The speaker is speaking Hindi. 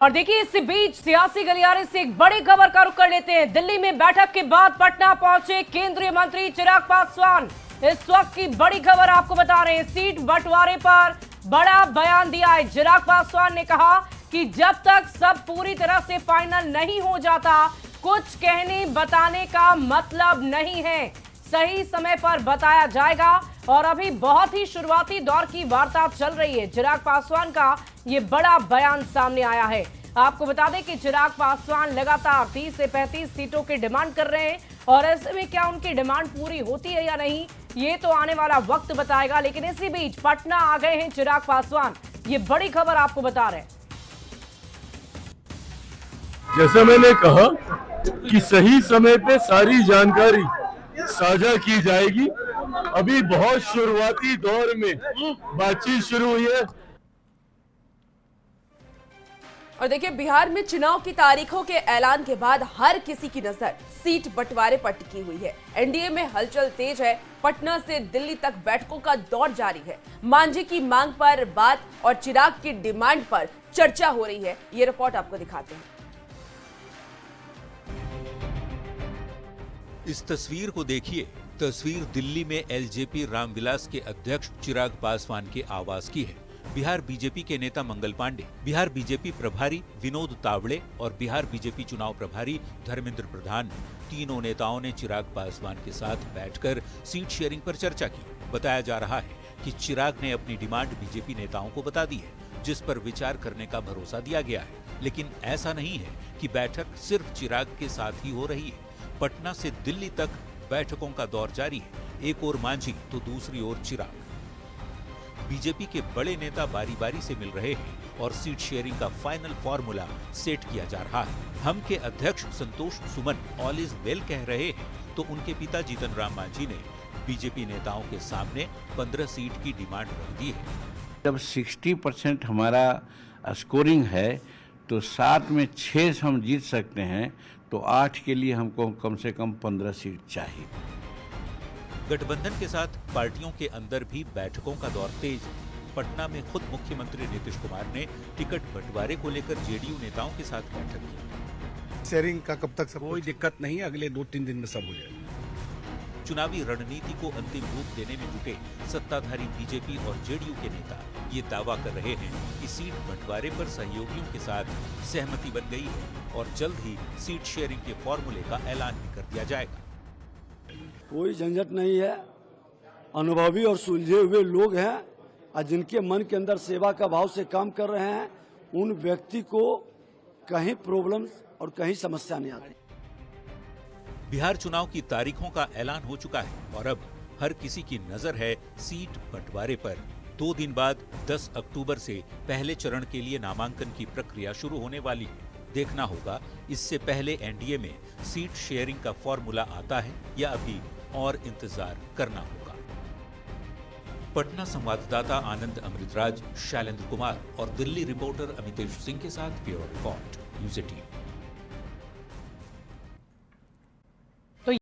और देखिए इस बीच सियासी गलियारे से एक बड़ी खबर का रुख कर लेते हैं। दिल्ली में बैठक के बाद पटना पहुंचे केंद्रीय मंत्री चिराग पासवान। इस वक्त की बड़ी खबर आपको बता रहे हैं, सीट बंटवारे पर बड़ा बयान दिया है। चिराग पासवान ने कहा कि जब तक सब पूरी तरह से फाइनल नहीं हो जाता, कुछ कहने बताने का मतलब नहीं है। सही समय पर बताया जाएगा और अभी बहुत ही शुरुआती दौर की वार्ता चल रही है। चिराग पासवान का ये बड़ा बयान सामने आया है। आपको बता दें कि चिराग पासवान लगातार 30 से 35 सीटों की डिमांड कर रहे हैं और ऐसे में क्या उनकी डिमांड पूरी होती है या नहीं, ये तो आने वाला वक्त बताएगा। लेकिन इसी बीच पटना आ गए हैं चिराग पासवान। ये बड़ी खबर आपको बता रहे हैं। जैसा मैंने कहा कि सही समय पे सारी जानकारी साझा की जाएगी। अभी बहुत शुरुआती दौर में बातचीत शुरू हुई है। और देखिए, बिहार में चुनाव की तारीखों के ऐलान के बाद हर किसी की नजर सीट बंटवारे पर टिकी हुई है। एनडीए में हलचल तेज है। पटना से दिल्ली तक बैठकों का दौर जारी है। मांझी की मांग पर बात और चिराग की डिमांड पर चर्चा हो रही है। ये रिपोर्ट आपको दिखाते हैं। इस तस्वीर को देखिए। तस्वीर दिल्ली में एलजेपी रामविलास के अध्यक्ष चिराग पासवान के आवास की है। बिहार बीजेपी के नेता मंगल पांडे, बिहार बीजेपी प्रभारी विनोद तावड़े और बिहार बीजेपी चुनाव प्रभारी धर्मेंद्र प्रधान, तीनों नेताओं ने चिराग पासवान के साथ बैठकर सीट शेयरिंग पर चर्चा की। बताया जा रहा है कि चिराग ने अपनी डिमांड बीजेपी नेताओं को बता दी है, जिस पर विचार करने का भरोसा दिया गया है। लेकिन ऐसा नहीं है कि बैठक सिर्फ चिराग के साथ ही हो रही है। पटना से दिल्ली तक बैठकों का दौर जारी है। एक ओर मांझी तो दूसरी ओर चिराग। बीजेपी के बड़े नेता बारी बारी से मिल रहे हैं और सीट शेयरिंग का फाइनल फॉर्मूला सेट किया जा रहा है। हम के अध्यक्ष Santosh Suman all is well कह रहे हैं तो उनके पिता जीतन राम मांझी ने बीजेपी नेताओं के सामने 15 सीट की डिमांड रख दी है। जब 60% हमारा स्कोरिंग है तो 7 में 6 हम जीत सकते हैं, तो 8 के लिए हमको कम से कम 15 सीट चाहिए। गठबंधन के साथ पार्टियों के अंदर भी बैठकों का दौर तेज। पटना में खुद मुख्यमंत्री नीतीश कुमार ने टिकट बंटवारे को लेकर जेडीयू नेताओं के साथ बैठक की। शेयरिंग का कब तक सब कोई दिक्कत नहीं, अगले 2-3 दिन में सब हो जाएगा। चुनावी रणनीति को अंतिम रूप देने में जुटे सत्ताधारी बीजेपी और जेडीयू के नेता ये दावा कर रहे हैं कि सीट बंटवारे पर सहयोगियों के साथ सहमति बन गई है और जल्द ही सीट शेयरिंग के फॉर्मूले का ऐलान भी कर दिया जाएगा। कोई झंझट नहीं है। अनुभवी और सुलझे हुए लोग हैं और जिनके मन के अंदर सेवा का भाव से काम कर रहे हैं, उन व्यक्ति को कहीं प्रॉब्लम और कहीं समस्या नहीं आती। बिहार चुनाव की तारीखों का ऐलान हो चुका है और अब हर किसी की नजर है सीट बंटवारे पर। 2 दिन बाद 10 अक्टूबर से पहले चरण के लिए नामांकन की प्रक्रिया शुरू होने वाली है। देखना होगा इससे पहले एनडीए में सीट शेयरिंग का फॉर्मूला आता है या अभी और इंतजार करना होगा। पटना संवाददाता आनंद अमृतराज, शैलेंद्र कुमार और दिल्ली रिपोर्टर अमितेश सिंह के साथ ब्यूरो रिपोर्ट, न्यूज़ 18।